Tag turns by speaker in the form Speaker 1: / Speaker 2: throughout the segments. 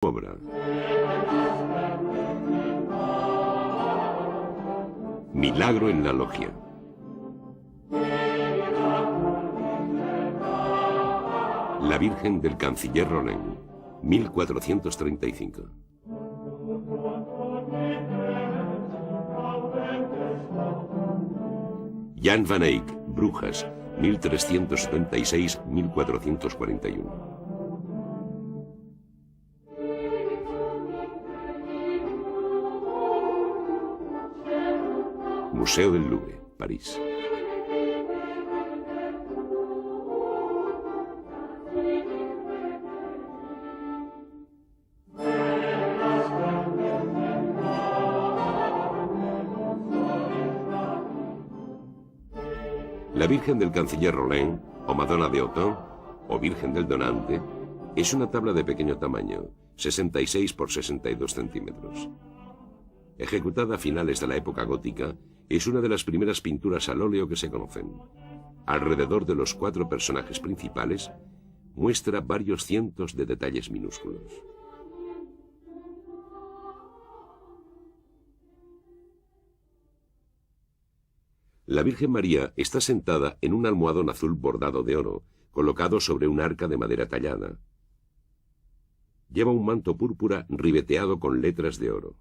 Speaker 1: Obra. Milagro en la logia. La Virgen del Canciller Rollin, 1435. Jan van Eyck, Brujas, 1376-1441. Museo del Louvre, París. La Virgen del Canciller Rollin, o Madonna de Autun, o Virgen del Donante, es una tabla de pequeño tamaño, 66 por 62 centímetros. Ejecutada a finales de la época gótica, es una de las primeras pinturas al óleo que se conocen. Alrededor de los 4 personajes principales, muestra varios cientos de detalles minúsculos. La Virgen María está sentada en un almohadón azul bordado de oro, colocado sobre un arca de madera tallada. Lleva un manto púrpura ribeteado con letras de oro.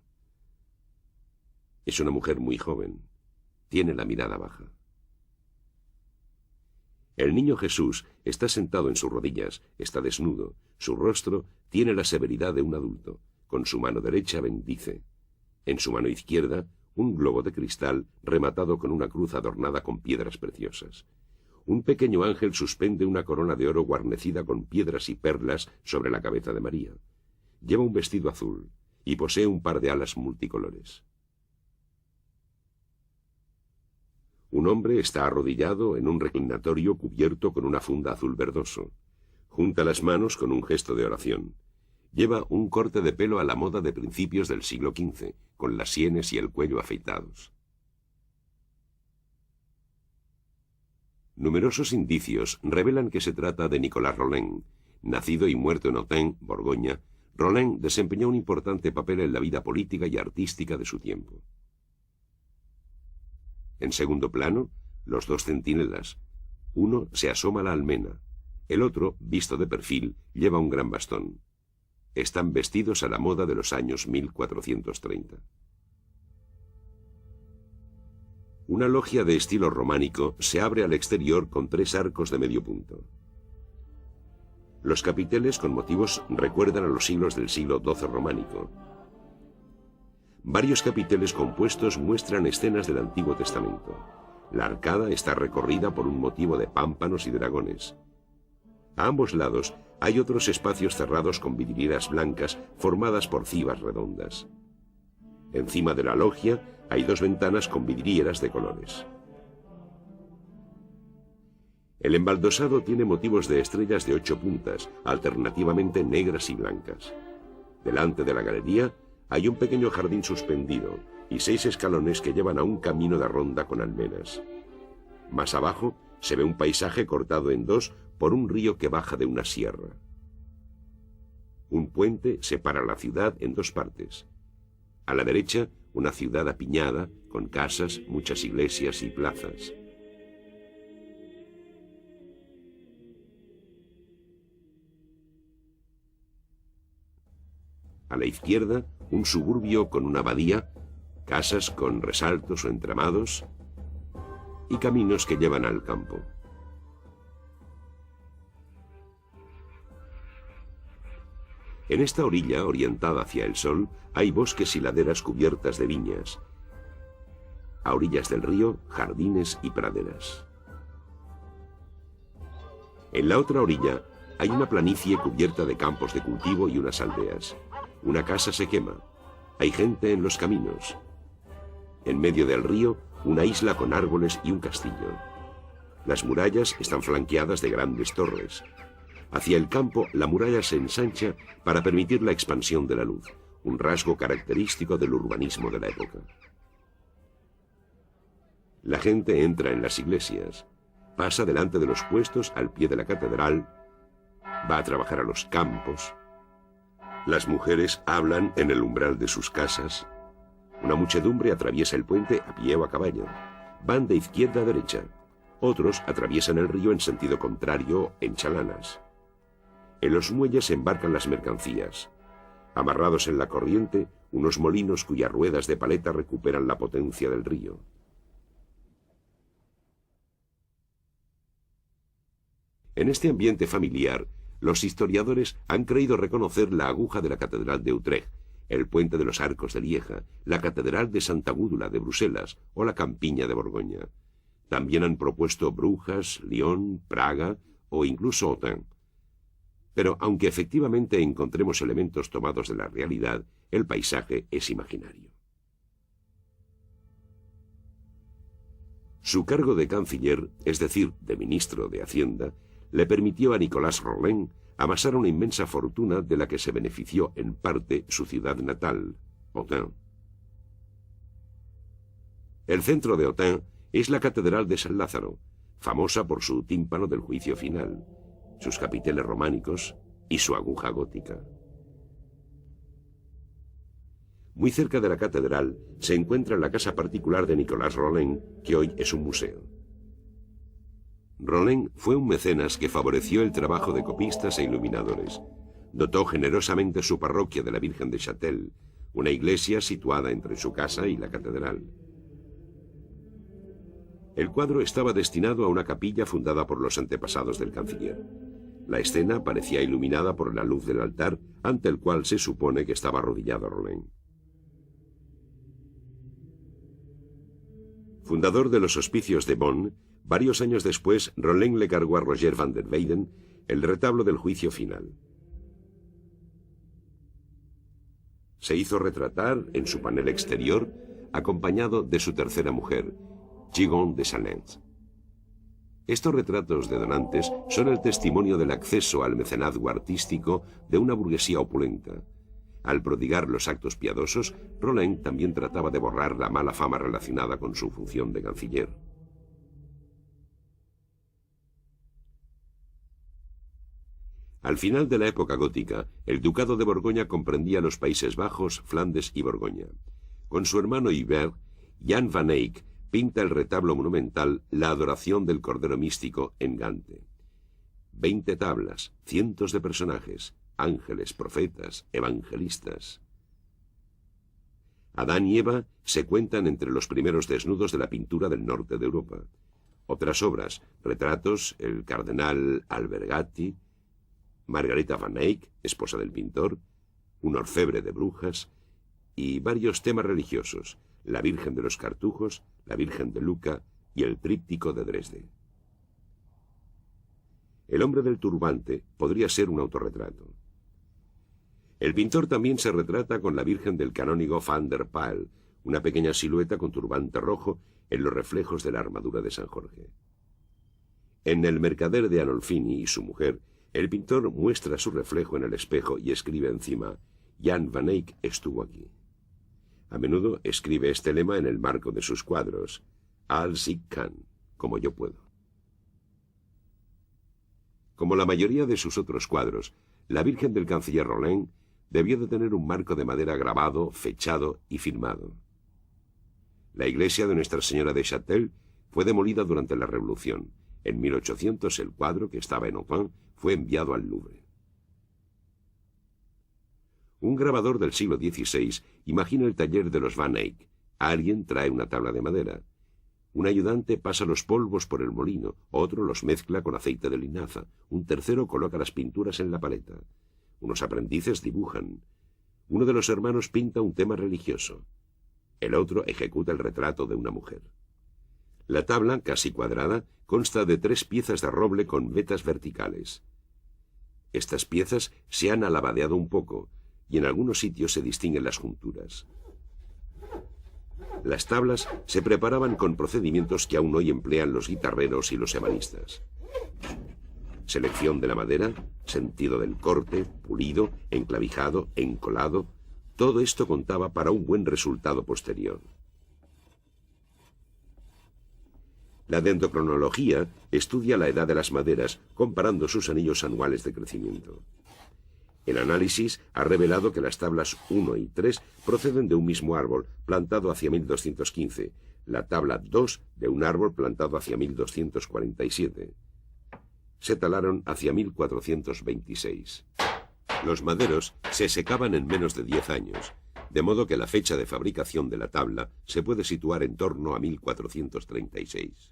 Speaker 1: Es una mujer muy joven. Tiene la mirada baja. El niño Jesús está sentado en sus rodillas, está desnudo. Su rostro tiene la severidad de un adulto. Con su mano derecha bendice. En su mano izquierda, un globo de cristal rematado con una cruz adornada con piedras preciosas. Un pequeño ángel suspende una corona de oro guarnecida con piedras y perlas sobre la cabeza de María. Lleva un vestido azul y posee un par de alas multicolores. Un hombre está arrodillado en un reclinatorio cubierto con una funda azul verdoso. Junta las manos con un gesto de oración. Lleva un corte de pelo a la moda de principios del siglo XV, con las sienes y el cuello afeitados. Numerosos indicios revelan que se trata de Nicolas Rollin. Nacido y muerto en Autun, Borgoña, Rollin desempeñó un importante papel en la vida política y artística de su tiempo. En segundo plano, los 2 centinelas. Uno se asoma a la almena. El otro, visto de perfil, lleva un gran bastón. Están vestidos a la moda de los años 1430. Una logia de estilo románico se abre al exterior con 3 arcos de medio punto. Los capiteles con motivos recuerdan a los siglos del siglo XII románico. Varios capiteles compuestos muestran escenas del Antiguo Testamento. La arcada está recorrida por un motivo de pámpanos y dragones. A ambos lados hay otros espacios cerrados con vidrieras blancas formadas por cibas redondas. Encima de la logia hay 2 ventanas con vidrieras de colores. El embaldosado tiene motivos de estrellas de 8 puntas, alternativamente negras y blancas. Delante de la galería hay un pequeño jardín suspendido y 6 escalones que llevan a un camino de ronda con almenas. Más abajo se ve un paisaje cortado en 2 por un río que baja de una sierra. Un puente separa la ciudad en 2 partes. A la derecha, una ciudad apiñada, con casas, muchas iglesias y plazas. A la izquierda, un suburbio con una abadía, casas con resaltos o entramados y caminos que llevan al campo. En esta orilla, orientada hacia el sol, hay bosques y laderas cubiertas de viñas. A orillas del río, jardines y praderas. En la otra orilla, hay una planicie cubierta de campos de cultivo y unas aldeas. Una casa se quema. Hay gente en los caminos. En medio del río, una isla con árboles y un castillo. Las murallas están flanqueadas de grandes torres. Hacia el campo, la muralla se ensancha para permitir la expansión de la luz, un rasgo característico del urbanismo de la época. La gente entra en las iglesias, pasa delante de los puestos al pie de la catedral, va a trabajar a los campos. Las mujeres hablan en el umbral de sus casas. Una muchedumbre atraviesa el puente a pie o a caballo. Van de izquierda a derecha. Otros atraviesan el río en sentido contrario en chalanas. En los muelles se embarcan las mercancías. Amarrados en la corriente, unos molinos cuyas ruedas de paleta recuperan la potencia del río. En este ambiente familiar, los historiadores han creído reconocer la aguja de la Catedral de Utrecht, el puente de los Arcos de Lieja, la Catedral de Santa Gúdula de Bruselas o la Campiña de Borgoña. También han propuesto Brujas, Lyon, Praga o incluso Autun. Pero aunque efectivamente encontremos elementos tomados de la realidad, el paisaje es imaginario. Su cargo de canciller, es decir, de ministro de Hacienda, le permitió a Nicolas Rolin amasar una inmensa fortuna de la que se benefició en parte su ciudad natal, Autun. El centro de Autun es la Catedral de San Lázaro, famosa por su tímpano del juicio final, sus capiteles románicos y su aguja gótica. Muy cerca de la catedral se encuentra la casa particular de Nicolas Rolin, que hoy es un museo. Rolin fue un mecenas que favoreció el trabajo de copistas e iluminadores. Dotó generosamente su parroquia de la Virgen de Châtel, una iglesia situada entre su casa y la catedral. El cuadro estaba destinado a una capilla fundada por los antepasados del canciller. La escena parecía iluminada por la luz del altar, ante el cual se supone que estaba arrodillado Rolin. Fundador de los Hospicios de Bonn, varios años después, Rolin le cargó a Roger van der Weyden el retablo del juicio final. Se hizo retratar en su panel exterior, acompañado de su tercera mujer, Gigonde de Salins. Estos retratos de donantes son el testimonio del acceso al mecenazgo artístico de una burguesía opulenta. Al prodigar los actos piadosos, Rolin también trataba de borrar la mala fama relacionada con su función de canciller. Al final de la época gótica, el ducado de Borgoña comprendía los Países Bajos, Flandes y Borgoña. Con su hermano Hubert, Jan van Eyck pinta el retablo monumental La adoración del Cordero Místico en Gante. 20 tablas, cientos de personajes, ángeles, profetas, evangelistas. Adán y Eva se cuentan entre los primeros desnudos de la pintura del norte de Europa. Otras obras, retratos, el cardenal Albergati, Margareta van Eyck, esposa del pintor, un orfebre de brujas y varios temas religiosos, la Virgen de los Cartujos, la Virgen de Lucca y el Tríptico de Dresde. El hombre del turbante podría ser un autorretrato. El pintor también se retrata con la Virgen del canónigo van der Pijl, una pequeña silueta con turbante rojo en los reflejos de la armadura de San Jorge. En El mercader de Arnolfini y su mujer, el pintor muestra su reflejo en el espejo y escribe encima: Jan van Eyck estuvo aquí. A menudo escribe este lema en el marco de sus cuadros: Als ik kan, como yo puedo. Como la mayoría de sus otros cuadros, la Virgen del canciller Rolin debió de tener un marco de madera grabado, fechado y firmado. La iglesia de Nuestra Señora de Châtel fue demolida durante la Revolución. En 1800 el cuadro, que estaba en Autun, fue enviado al Louvre. Un grabador del siglo XVI imagina el taller de los Van Eyck. Alguien trae una tabla de madera. Un ayudante pasa los polvos por el molino, otro los mezcla con aceite de linaza, un tercero coloca las pinturas en la paleta. Unos aprendices dibujan. Uno de los hermanos pinta un tema religioso. El otro ejecuta el retrato de una mujer. La tabla, casi cuadrada, consta de 3 piezas de roble con vetas verticales. Estas piezas se han alabadeado un poco, y en algunos sitios se distinguen las junturas. Las tablas se preparaban con procedimientos que aún hoy emplean los guitarreros y los ebanistas. Selección de la madera, sentido del corte, pulido, enclavijado, encolado, todo esto contaba para un buen resultado posterior. La dendrocronología estudia la edad de las maderas comparando sus anillos anuales de crecimiento. El análisis ha revelado que las tablas 1 y 3 proceden de un mismo árbol, plantado hacia 1215, la tabla 2 de un árbol plantado hacia 1247. Se talaron hacia 1426. Los maderos se secaban en menos de 10 años, de modo que la fecha de fabricación de la tabla se puede situar en torno a 1436.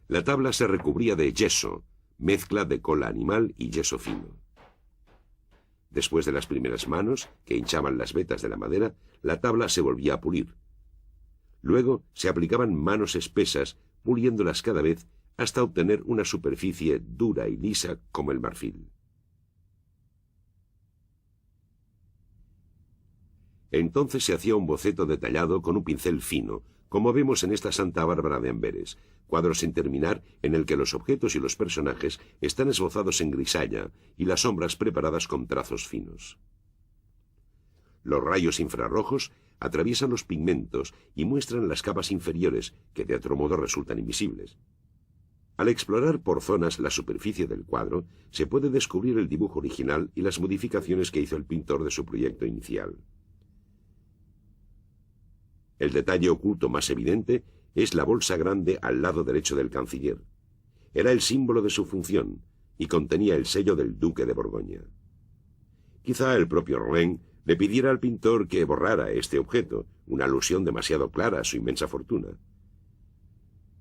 Speaker 1: La tabla se recubría de yeso, mezcla de cola animal y yeso fino. Después de las primeras manos, que hinchaban las vetas de la madera, la tabla se volvía a pulir. Luego se aplicaban manos espesas, puliéndolas cada vez hasta obtener una superficie dura y lisa como el marfil. Entonces se hacía un boceto detallado con un pincel fino, como vemos en esta Santa Bárbara de Amberes, cuadro sin terminar en el que los objetos y los personajes están esbozados en grisalla y las sombras preparadas con trazos finos. Los rayos infrarrojos atraviesan los pigmentos y muestran las capas inferiores, que de otro modo resultan invisibles. Al explorar por zonas la superficie del cuadro, se puede descubrir el dibujo original y las modificaciones que hizo el pintor de su proyecto inicial. El detalle oculto más evidente es la bolsa grande al lado derecho del canciller. Era el símbolo de su función y contenía el sello del duque de Borgoña. Quizá el propio Romain le pidiera al pintor que borrara este objeto, una alusión demasiado clara a su inmensa fortuna.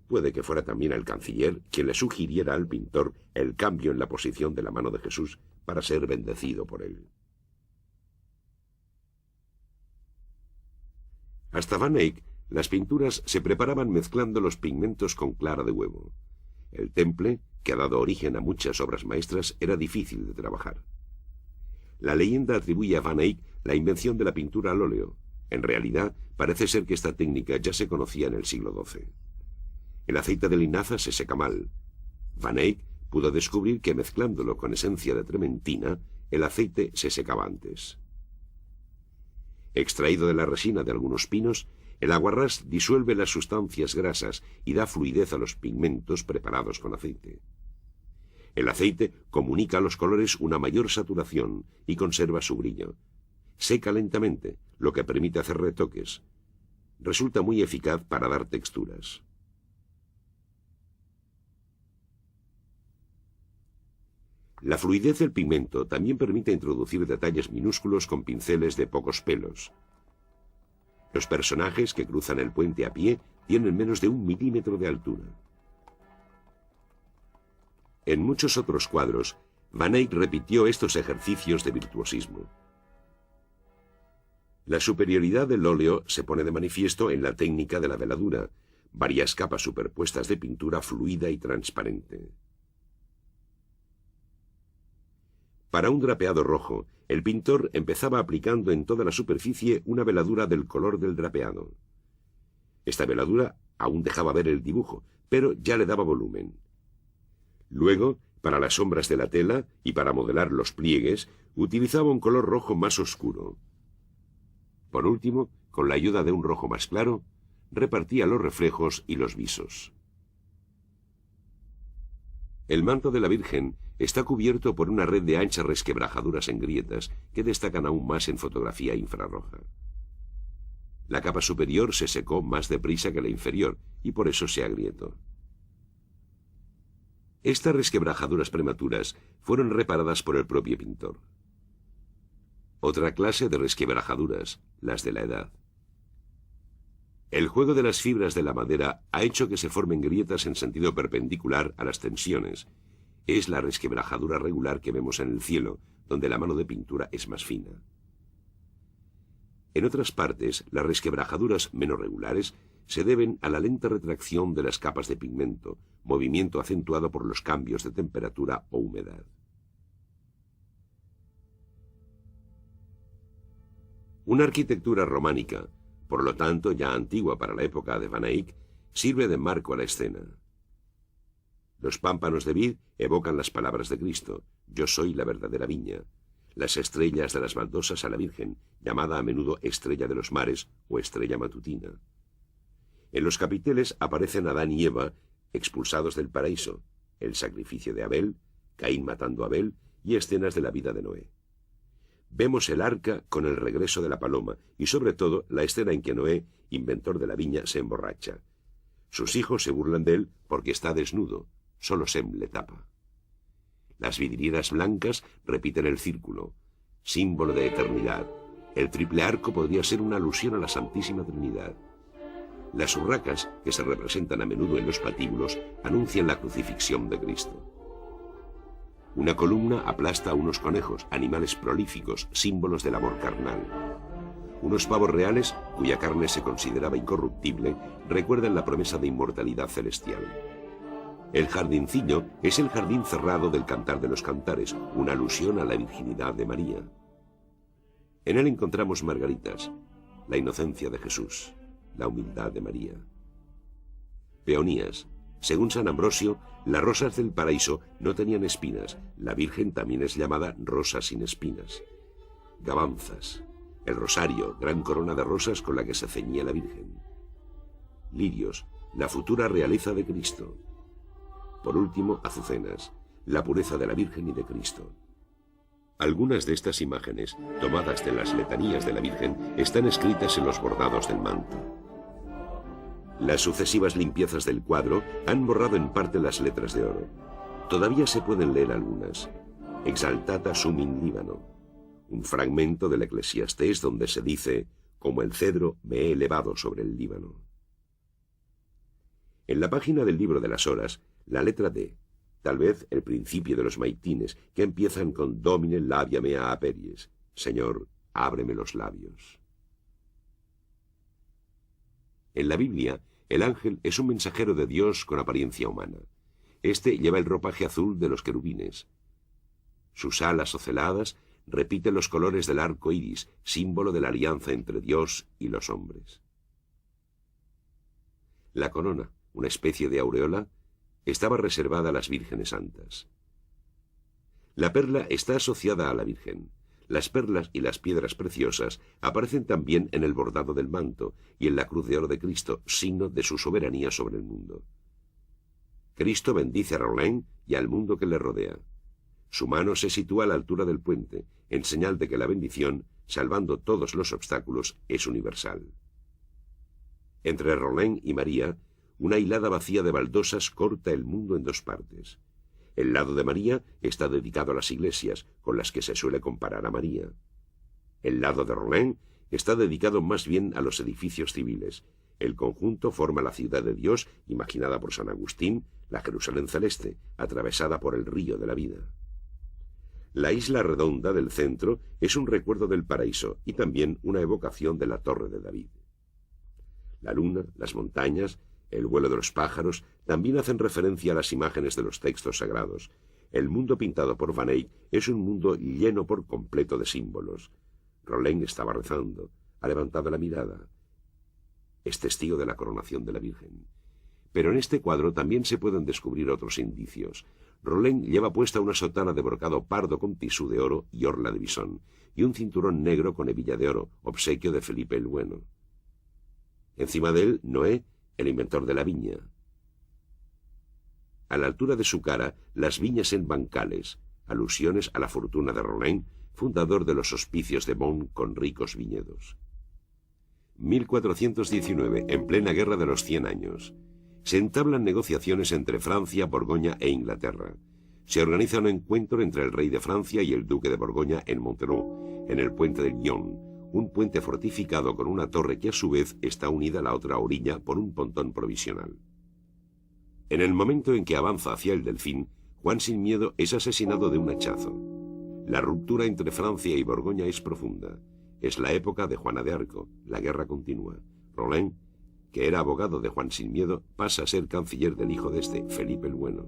Speaker 1: Puede que fuera también el canciller quien le sugiriera al pintor el cambio en la posición de la mano de Jesús para ser bendecido por él. Hasta Van Eyck, las pinturas se preparaban mezclando los pigmentos con clara de huevo. El temple, que ha dado origen a muchas obras maestras, era difícil de trabajar. La leyenda atribuye a Van Eyck la invención de la pintura al óleo. En realidad, parece ser que esta técnica ya se conocía en el siglo XII. El aceite de linaza se seca mal. Van Eyck pudo descubrir que mezclándolo con esencia de trementina, el aceite se secaba antes. Extraído de la resina de algunos pinos, el aguarrás disuelve las sustancias grasas y da fluidez a los pigmentos preparados con aceite. El aceite comunica a los colores una mayor saturación y conserva su brillo. Seca lentamente, lo que permite hacer retoques. Resulta muy eficaz para dar texturas. La fluidez del pigmento también permite introducir detalles minúsculos con pinceles de pocos pelos. Los personajes que cruzan el puente a pie tienen menos de 1 milímetro de altura. En muchos otros cuadros, Van Eyck repitió estos ejercicios de virtuosismo. La superioridad del óleo se pone de manifiesto en la técnica de la veladura, varias capas superpuestas de pintura fluida y transparente. Para un drapeado rojo, el pintor empezaba aplicando en toda la superficie una veladura del color del drapeado. Esta veladura aún dejaba ver el dibujo, pero ya le daba volumen. Luego, para las sombras de la tela y para modelar los pliegues, utilizaba un color rojo más oscuro. Por último, con la ayuda de un rojo más claro, repartía los reflejos y los visos. El manto de la Virgen está cubierto por una red de anchas resquebrajaduras en grietas que destacan aún más en fotografía infrarroja. La capa superior se secó más deprisa que la inferior y por eso se agrietó. Estas resquebrajaduras prematuras fueron reparadas por el propio pintor. Otra clase de resquebrajaduras, las de la edad. El juego de las fibras de la madera ha hecho que se formen grietas en sentido perpendicular a las tensiones. Es la resquebrajadura regular que vemos en el cielo, donde la mano de pintura es más fina. En otras partes, las resquebrajaduras menos regulares se deben a la lenta retracción de las capas de pigmento, movimiento acentuado por los cambios de temperatura o humedad. Una arquitectura románica, por lo tanto ya antigua para la época de Van Eyck, sirve de marco a la escena. Los pámpanos de vid evocan las palabras de Cristo: yo soy la verdadera viña. Las estrellas de las baldosas a la Virgen, llamada a menudo estrella de los mares o estrella matutina. En los capiteles aparecen Adán y Eva expulsados del paraíso. el sacrificio de Abel, Caín matando a Abel y escenas de la vida de Noé. Vemos el arca con el regreso de la paloma y sobre todo la escena en que Noé, inventor de la viña, se emborracha. Sus hijos se burlan de él porque está desnudo, solo Sem le tapa. Las vidrieras blancas repiten el círculo, símbolo de eternidad. El triple arco podría ser una alusión a la Santísima Trinidad. Las urracas, que se representan a menudo en los patíbulos, anuncian la crucifixión de Cristo. Una columna aplasta a unos conejos, animales prolíficos, símbolos del amor carnal. Unos pavos reales, cuya carne se consideraba incorruptible, recuerdan la promesa de inmortalidad celestial. El jardincillo es el jardín cerrado del Cantar de los Cantares, una alusión a la virginidad de María. En él encontramos margaritas, la inocencia de Jesús, la humildad de María. Peonías. Según San Ambrosio, las rosas del paraíso no tenían espinas. La Virgen también es llamada rosa sin espinas. Gabanzas. El rosario, gran corona de rosas con la que se ceñía la Virgen. Lirios. La futura realeza de Cristo. Por último, azucenas. La pureza de la Virgen y de Cristo. Algunas de estas imágenes, tomadas de las letanías de la Virgen, están escritas en los bordados del manto. Las sucesivas limpiezas del cuadro han borrado en parte las letras de oro. Todavía se pueden leer algunas. Exaltata sum in Líbano, un fragmento del Eclesiastés donde se dice, como el cedro me he elevado sobre el Líbano. En la página del libro de las horas, la letra D, tal vez el principio de los maitines, que empiezan con Domine labia mea aperies, Señor, ábreme los labios. En la Biblia, el ángel es un mensajero de Dios con apariencia humana. Este lleva el ropaje azul de los querubines. Sus alas oceladas repiten los colores del arco iris, símbolo de la alianza entre Dios y los hombres. La corona, una especie de aureola, estaba reservada a las vírgenes santas. La perla está asociada a la Virgen. Las perlas y las piedras preciosas aparecen también en el bordado del manto y en la cruz de oro de Cristo, signo de su soberanía sobre el mundo. Cristo bendice a Roland y al mundo que le rodea. Su mano se sitúa a la altura del puente, en señal de que la bendición, salvando todos los obstáculos, es universal. Entre Roland y María, una hilada vacía de baldosas corta el mundo en dos partes. El lado de María está dedicado a las iglesias, con las que se suele comparar a María. El lado de Roland está dedicado más bien a los edificios civiles. El conjunto forma la ciudad de Dios, imaginada por San Agustín, la Jerusalén celeste, atravesada por el río de la vida. La isla redonda del centro es un recuerdo del paraíso y también una evocación de la Torre de David. La luna, las montañas, el vuelo de los pájaros también hacen referencia a las imágenes de los textos sagrados. El mundo pintado por Van Eyck es un mundo lleno por completo de símbolos. Roland estaba rezando, ha levantado la mirada. Es testigo de la coronación de la Virgen. Pero en este cuadro también se pueden descubrir otros indicios. Roland lleva puesta una sotana de brocado pardo con tisú de oro y orla de bisón, y un cinturón negro con hebilla de oro, obsequio de Felipe el Bueno. Encima de él, Noé, el inventor de la viña. A la altura de su cara, las viñas en bancales, alusiones a la fortuna de Roland, fundador de los hospicios de Bonn con ricos viñedos. 1419, en plena Guerra de los 100 años. Se entablan negociaciones entre Francia, Borgoña e Inglaterra. Se organiza un encuentro entre el rey de Francia y el duque de Borgoña en Montereau, en el puente del Lyon, un puente fortificado con una torre que a su vez está unida a la otra orilla por un pontón provisional. En el momento en que avanza hacia el Delfín, Juan sin Miedo es asesinado de un hachazo. La ruptura entre Francia y Borgoña es profunda. Es la época de Juana de Arco, la guerra continúa. Roland, que era abogado de Juan sin Miedo, pasa a ser canciller del hijo de este, Felipe el Bueno.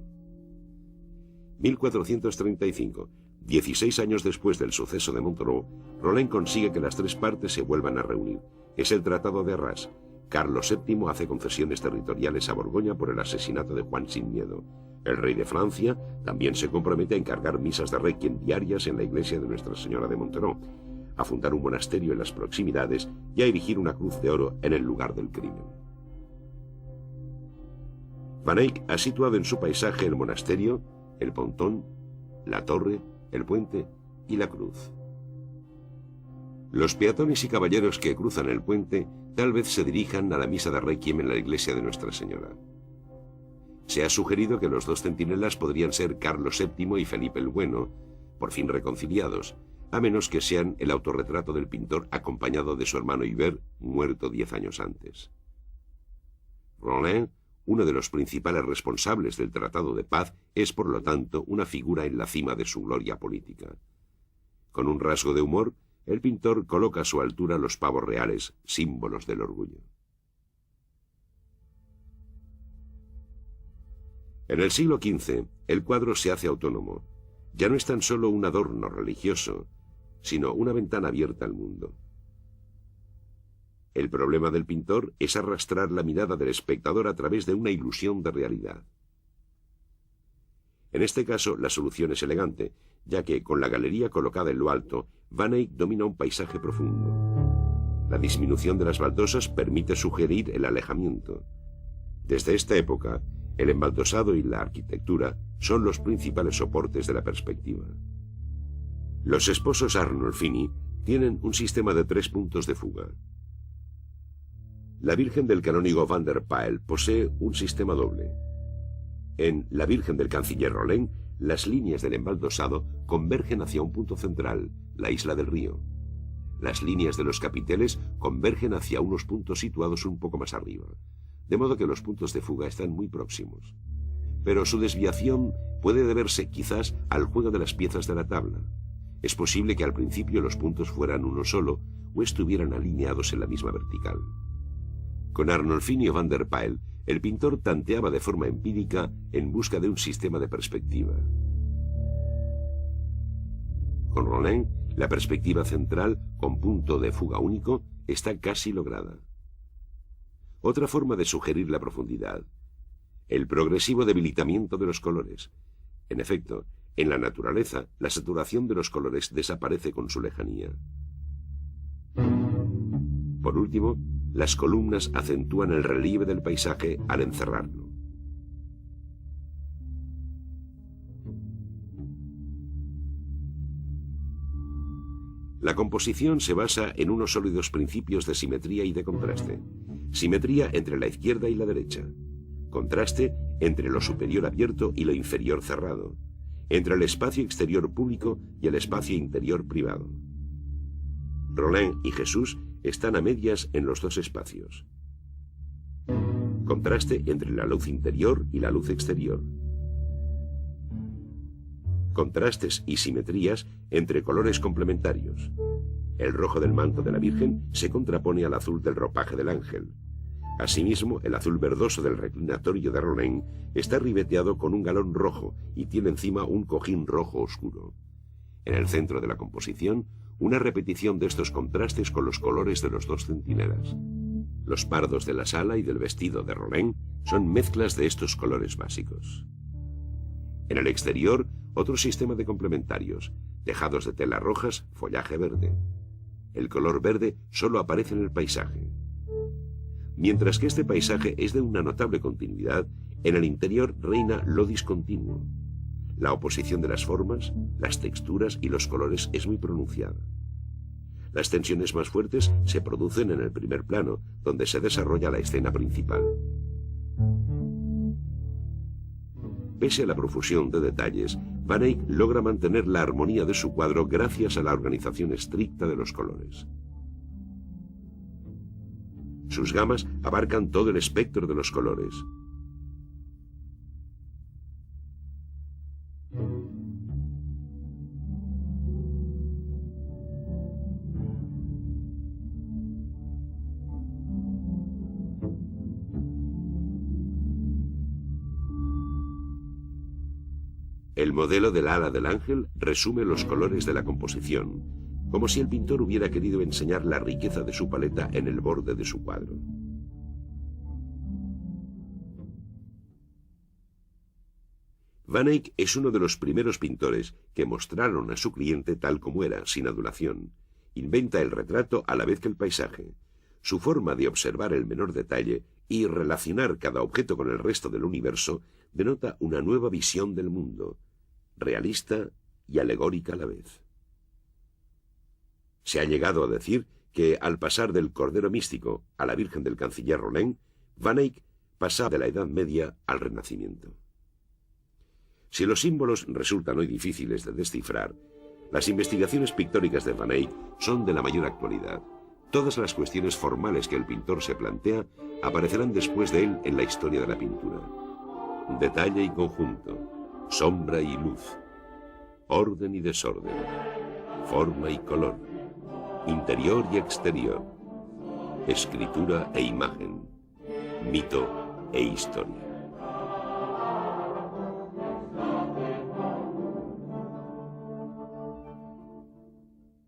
Speaker 1: 1435. 16 años después del suceso de Montereau, Roland consigue que las tres partes se vuelvan a reunir. Es el Tratado de Arras. Carlos VII hace concesiones territoriales a Borgoña por el asesinato de Juan sin Miedo. El rey de Francia también se compromete a encargar misas de requiem diarias en la iglesia de Nuestra Señora de Montereau, a fundar un monasterio en las proximidades y a erigir una cruz de oro en el lugar del crimen. Van Eyck ha situado en su paisaje el monasterio, el pontón, la torre, el puente y la cruz. Los peatones y caballeros que cruzan el puente tal vez se dirijan a la misa de Requiem en la iglesia de Nuestra Señora. Se ha sugerido que los dos centinelas podrían ser Carlos VII y Felipe el Bueno, por fin reconciliados, a menos que sean el autorretrato del pintor acompañado de su hermano Ibert, muerto 10 años antes. Rollin, uno de los principales responsables del Tratado de Paz, es por lo tanto una figura en la cima de su gloria política. Con un rasgo de humor, el pintor coloca a su altura los pavos reales, símbolos del orgullo. En el siglo XV, el cuadro se hace autónomo. Ya no es tan solo un adorno religioso, sino una ventana abierta al mundo. El problema del pintor es arrastrar la mirada del espectador a través de una ilusión de realidad. En este caso, la solución es elegante, ya que, con la galería colocada en lo alto, Van Eyck domina un paisaje profundo. La disminución de las baldosas permite sugerir el alejamiento. Desde esta época, el embaldosado y la arquitectura son los principales soportes de la perspectiva. Los esposos Arnolfini tienen un sistema de 3 puntos de fuga. La Virgen del canónigo Van der Pijl posee un sistema doble. En La Virgen del canciller Rollin, las líneas del embaldosado convergen hacia un punto central, la isla del río. Las líneas de los capiteles convergen hacia unos puntos situados un poco más arriba, de modo que los puntos de fuga están muy próximos. Pero su desviación puede deberse quizás al juego de las piezas de la tabla. Es posible que al principio los puntos fueran uno solo o estuvieran alineados en la misma vertical. Con Arnolfini o Van der Pijl, el pintor tanteaba de forma empírica en busca de un sistema de perspectiva. Con Rollin, la perspectiva central, con punto de fuga único, está casi lograda. Otra forma de sugerir la profundidad: el progresivo debilitamiento de los colores. En efecto, en la naturaleza, la saturación de los colores desaparece con su lejanía. Por último, las columnas acentúan el relieve del paisaje al encerrarlo. La composición se basa en unos sólidos principios de simetría y de contraste. Simetría entre la izquierda y la derecha. Contraste entre lo superior abierto y lo inferior cerrado. Entre el espacio exterior público y el espacio interior privado. Rollin y Jesús están a medias en los dos espacios. Contraste entre la luz interior y la luz exterior. Contrastes y simetrías entre colores complementarios. El rojo del manto de la Virgen se contrapone al azul del ropaje del ángel. Asimismo, el azul verdoso del reclinatorio de Rollin está ribeteado con un galón rojo y tiene encima un cojín rojo oscuro. En el centro de la composición, una repetición de estos contrastes con los colores de los dos centinelas. Los pardos de la sala y del vestido de Rollin son mezclas de estos colores básicos. En el exterior, otro sistema de complementarios: tejados de telas rojas, follaje verde. El color verde solo aparece en el paisaje. Mientras que este paisaje es de una notable continuidad, en el interior reina lo discontinuo. La oposición de las formas, las texturas y los colores es muy pronunciada. Las tensiones más fuertes se producen en el primer plano, donde se desarrolla la escena principal. Pese a la profusión de detalles, Van Eyck logra mantener la armonía de su cuadro gracias a la organización estricta de los colores. Sus gamas abarcan todo el espectro de los colores. El modelo del ala del ángel resume los colores de la composición, como si el pintor hubiera querido enseñar la riqueza de su paleta en el borde de su cuadro. Van Eyck es uno de los primeros pintores que mostraron a su cliente tal como era, sin adulación. Inventa el retrato a la vez que el paisaje. Su forma de observar el menor detalle y relacionar cada objeto con el resto del universo denota una nueva visión del mundo, realista y alegórica a la vez. Se ha llegado a decir que al pasar del Cordero Místico a la Virgen del Canciller Rollin, Van Eyck pasa de la Edad Media al Renacimiento. Si los símbolos resultan hoy difíciles de descifrar, las investigaciones pictóricas de Van Eyck son de la mayor actualidad. Todas las cuestiones formales que el pintor se plantea aparecerán después de él en la historia de la pintura. Detalle y conjunto, sombra y luz, orden y desorden, forma y color, interior y exterior, escritura e imagen, mito e historia.